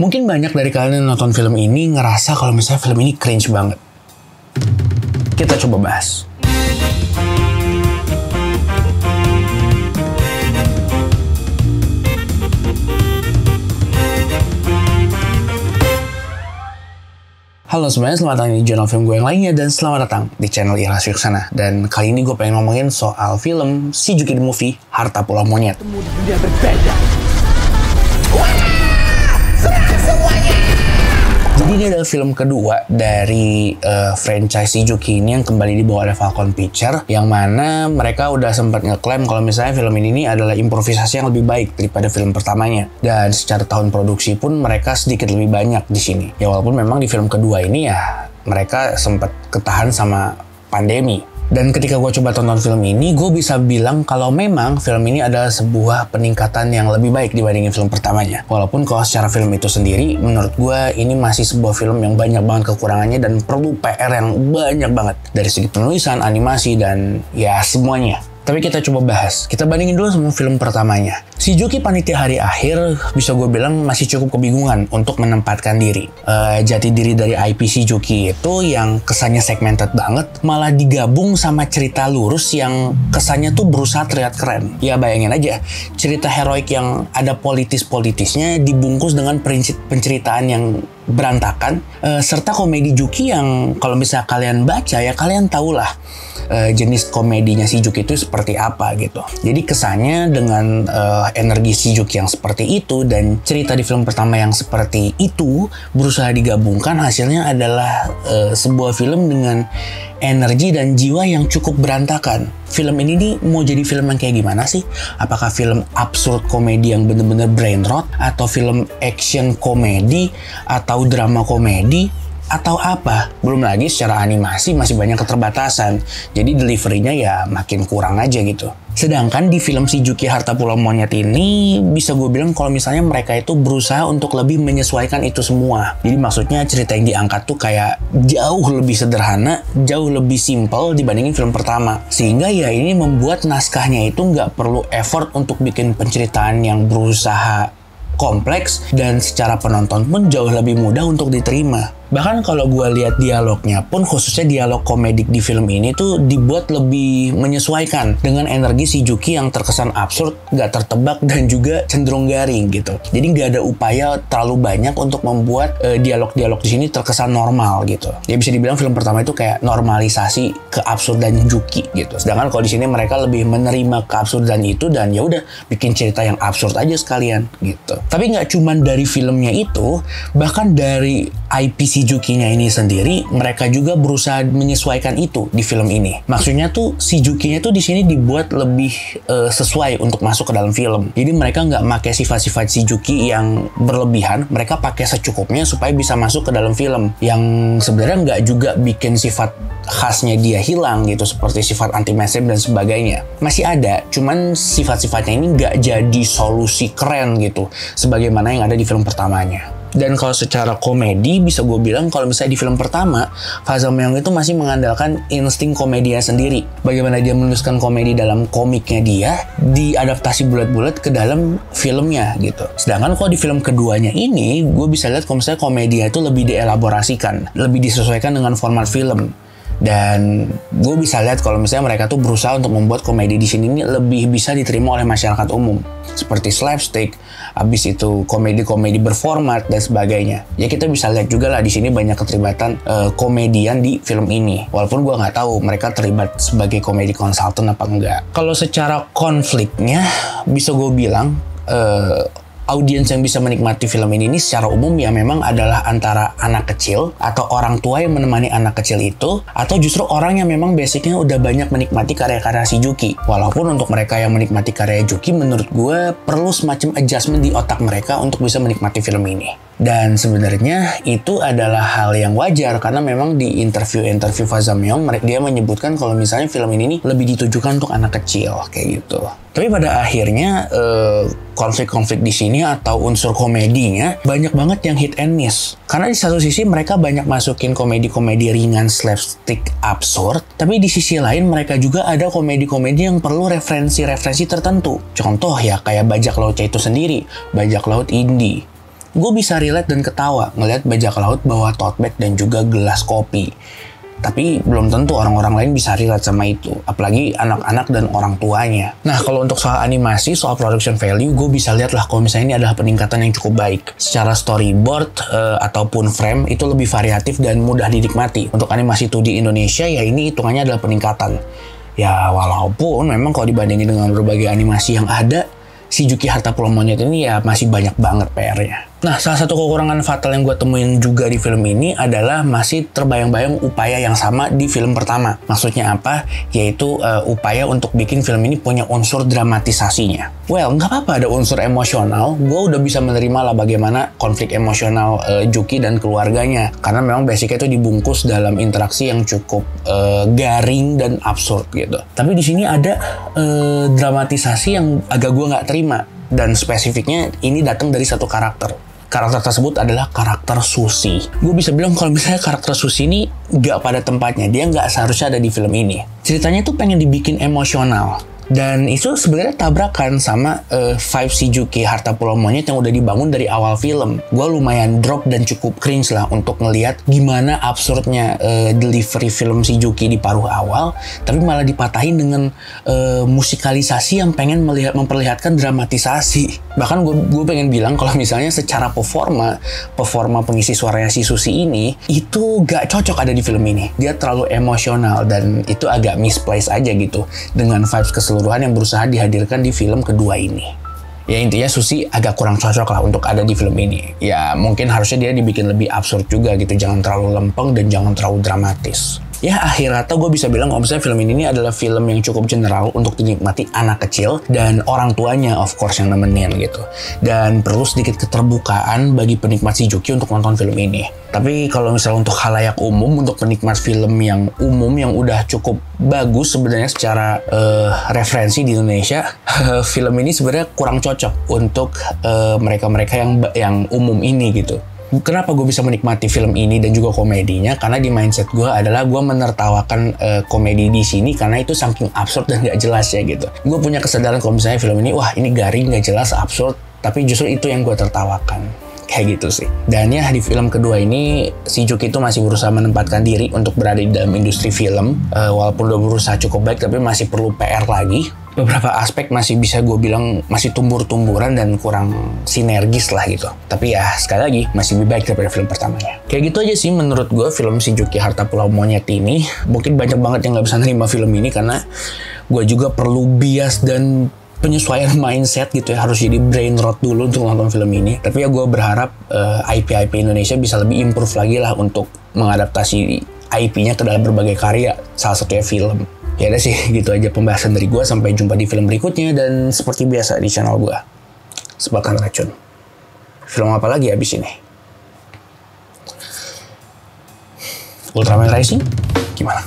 Mungkin banyak dari kalian yang nonton film ini ngerasa kalau misalnya film ini cringe banget. Kita coba bahas. Halo semuanya, selamat datang di jurnal film gue yang lainnya dan selamat datang di channel Ikhlas Yuksana. Dan kali ini gue pengen ngomongin soal film Shizuki the Movie, Harta Pulau Monyet. Temu di dunia berbeda. Jadi ini adalah film kedua dari franchise Shizuki ini yang kembali dibawa oleh Falcon Pictures, yang mana mereka udah sempat ngeklaim kalau misalnya film ini adalah improvisasi yang lebih baik daripada film pertamanya. Dan secara tahun produksi pun mereka sedikit lebih banyak di sini. Ya walaupun memang di film kedua ini ya mereka sempat ketahan sama pandemi. Dan ketika gue coba tonton film ini, gue bisa bilang kalau memang film ini adalah sebuah peningkatan yang lebih baik dibandingin film pertamanya. Walaupun kalau secara film itu sendiri, menurut gue ini masih sebuah film yang banyak banget kekurangannya dan perlu PR yang banyak banget. Dari segi penulisan, animasi, dan ya semuanya. Tapi kita coba bahas. Kita bandingin dulu sama film pertamanya. Shizuki Panitia Hari Akhir bisa gue bilang masih cukup kebingungan untuk menempatkan diri. Jati diri dari IP Shizuki itu yang kesannya segmented banget, malah digabung sama cerita lurus yang kesannya tuh berusaha terlihat keren. Ya bayangin aja, cerita heroik yang ada politis-politisnya dibungkus dengan penceritaan yang berantakan, serta komedi Juki yang kalau misalnya kalian baca ya kalian tahulah jenis komedinya Shizuki itu seperti apa gitu. Jadi kesannya dengan energi Shizuki yang seperti itu dan cerita di film pertama yang seperti itu berusaha digabungkan, hasilnya adalah sebuah film dengan energi dan jiwa yang cukup berantakan. Film ini nih mau jadi film yang kayak gimana sih? Apakah film absurd komedi yang bener-bener brain rot, atau film action komedi, atau drama komedi, atau apa? Belum lagi secara animasi masih banyak keterbatasan. Jadi delivery-nya ya makin kurang aja gitu. Sedangkan di film Shizuki Harta Pulau Monyet ini bisa gue bilang kalau misalnya mereka itu berusaha untuk lebih menyesuaikan itu semua. Jadi maksudnya cerita yang diangkat tuh kayak jauh lebih sederhana, jauh lebih simple dibandingin film pertama. Sehingga ya ini membuat naskahnya itu nggak perlu effort untuk bikin penceritaan yang berusaha kompleks, dan secara penonton pun jauh lebih mudah untuk diterima. Bahkan kalau gue lihat dialognya pun, khususnya dialog komedik di film ini tuh dibuat lebih menyesuaikan dengan energi Shizuki yang terkesan absurd, gak tertebak, dan juga cenderung garing gitu. Jadi gak ada upaya terlalu banyak untuk membuat dialog-dialog di sini terkesan normal gitu. Ya bisa dibilang film pertama itu kayak normalisasi keabsurdan Juki gitu. Sedangkan kalau di sini mereka lebih menerima keabsurdan itu dan ya udah bikin cerita yang absurd aja sekalian gitu. Tapi nggak cuman dari filmnya itu, bahkan dari IP Shizuki-nya ini sendiri, mereka juga berusaha menyesuaikan itu di film ini. Maksudnya tuh Shizuki-nya tuh di sini dibuat lebih sesuai untuk masuk ke dalam film. Jadi mereka nggak pakai sifat-sifat Shizuki yang berlebihan, mereka pakai secukupnya supaya bisa masuk ke dalam film. Yang sebenarnya nggak juga bikin sifat khasnya dia hilang gitu, seperti sifat anti-mainstream dan sebagainya. Masih ada, cuman sifat-sifatnya ini nggak jadi solusi keren gitu, sebagaimana yang ada di film pertamanya. Dan kalau secara komedi bisa gue bilang kalau misalnya di film pertama Fazamyong itu masih mengandalkan insting komedinya sendiri. Bagaimana dia menuliskan komedi dalam komiknya dia diadaptasi bulat-bulat ke dalam filmnya gitu. Sedangkan kalau di film keduanya ini gue bisa lihat kalau misalnya komedinya itu lebih dielaborasikan, lebih disesuaikan dengan format film. Dan gue bisa lihat kalau misalnya mereka tuh berusaha untuk membuat komedi di sini ini lebih bisa diterima oleh masyarakat umum, seperti slapstick, habis itu komedi-komedi berformat dan sebagainya. Ya kita bisa lihat juga lah di sini banyak keterlibatan komedian di film ini. Walaupun gue nggak tahu mereka terlibat sebagai komedi konsultan apa enggak. Kalau secara konfliknya bisa gue bilang audiens yang bisa menikmati film ini secara umum ya memang adalah antara anak kecil atau orang tua yang menemani anak kecil itu, atau justru orang yang memang basicnya udah banyak menikmati karya-karya Shizuki. Walaupun untuk mereka yang menikmati karya Juki, menurut gue perlu semacam adjustment di otak mereka untuk bisa menikmati film ini. Dan sebenarnya itu adalah hal yang wajar karena memang di interview Fazamyong dia menyebutkan kalau misalnya film ini nih lebih ditujukan untuk anak kecil kayak gitu. Tapi pada akhirnya konflik-konflik di sini atau unsur komedinya banyak banget yang hit and miss. Karena di satu sisi mereka banyak masukin komedi-komedi ringan slapstick absurd, tapi di sisi lain mereka juga ada komedi-komedi yang perlu referensi-referensi tertentu. Contoh ya kayak Bajak Lautnya itu sendiri, Bajak Laut Indie. gue bisa relate dan ketawa ngeliat bajak laut bawa tote bag dan juga gelas kopi. Tapi belum tentu orang-orang lain bisa relate sama itu, apalagi anak-anak dan orang tuanya. Nah, kalau untuk soal animasi, soal production value, gue bisa lihat lah kalau misalnya ini adalah peningkatan yang cukup baik. Secara storyboard ataupun frame itu lebih variatif dan mudah dinikmati. Untuk animasi 2D Indonesia, ya ini hitungannya adalah peningkatan. Ya, walaupun memang kalau dibandingin dengan berbagai animasi yang ada, si Juki Harta Pulau Monyet ini ya masih banyak banget PR-nya. Nah, salah satu kekurangan fatal yang gue temuin juga di film ini adalah masih terbayang-bayang upaya yang sama di film pertama. Maksudnya apa? Yaitu upaya untuk bikin film ini punya unsur dramatisasinya. Well, nggak apa-apa ada unsur emosional. Gue udah bisa menerima lah bagaimana konflik emosional Juki dan keluarganya. Karena memang basicnya itu dibungkus dalam interaksi yang cukup garing dan absurd gitu. Tapi di sini ada dramatisasi yang agak gue nggak terima. Dan spesifiknya ini datang dari satu karakter. Karakter tersebut adalah karakter Susi. Gue bisa bilang kalau misalnya karakter Susi ini gak pada tempatnya. Dia gak seharusnya ada di film ini. Ceritanya tuh pengen dibikin emosional. Dan itu sebenarnya tabrakan sama vibe si Juki Harta Pulau Monyet yang udah dibangun dari awal film. Gue lumayan drop dan cukup cringe lah untuk ngelihat gimana absurdnya delivery film si Juki di paruh awal, tapi malah dipatahin dengan musikalisasi yang pengen memperlihatkan dramatisasi. Bahkan gue pengen bilang kalau misalnya secara performa pengisi suaranya si Susi ini itu gak cocok ada di film ini. Dia terlalu emosional dan itu agak misplaced aja gitu dengan vibes keseluruhan yang berusaha dihadirkan di film kedua ini. Ya intinya Susi agak kurang cocok lah untuk ada di film ini. Ya mungkin harusnya dia dibikin lebih absurd juga gitu. Jangan terlalu lempeng dan jangan terlalu dramatis. Ya akhir kata gue bisa bilang kalau misalnya film ini adalah film yang cukup general untuk dinikmati anak kecil dan orang tuanya of course yang nemenin gitu. Dan perlu sedikit keterbukaan bagi penikmat si Juki untuk nonton film ini. Tapi kalau misalnya untuk khalayak umum, untuk penikmat film yang umum yang udah cukup bagus sebenarnya secara referensi di Indonesia, film ini sebenarnya kurang cocok untuk mereka-mereka yang umum ini gitu. Kenapa gue bisa menikmati film ini dan juga komedinya? Karena di mindset gue adalah gue menertawakan komedi di sini karena itu saking absurd dan gak jelas ya gitu. Gue punya kesadaran kalau misalnya film ini, wah ini garing, gak jelas, absurd, tapi justru itu yang gue tertawakan. Kayak gitu sih. Dan ya di film kedua ini si Juki itu masih berusaha menempatkan diri untuk berada di dalam industri film. Walaupun udah berusaha cukup baik tapi masih perlu PR lagi. Beberapa aspek masih bisa gue bilang masih tumbur-tumburan dan kurang sinergis lah gitu. Tapi ya sekali lagi masih lebih baik daripada film pertamanya. Kayak gitu aja sih menurut gue film si Juki Harta Pulau Monyet ini. Mungkin banyak banget yang gak bisa nerima film ini karena gue juga perlu bias dan penyesuaian mindset gitu ya, harus jadi brain rot dulu untuk nonton film ini. Tapi ya gue berharap IP Indonesia bisa lebih improve lagi lah untuk mengadaptasi IP-nya ke dalam berbagai karya, salah satunya film. Ya udah sih, gitu aja pembahasan dari gue. Sampai jumpa di film berikutnya dan seperti biasa di channel gue, Sebatang Racun. Film apa lagi abis ini? Ultraman Rising? Gimana?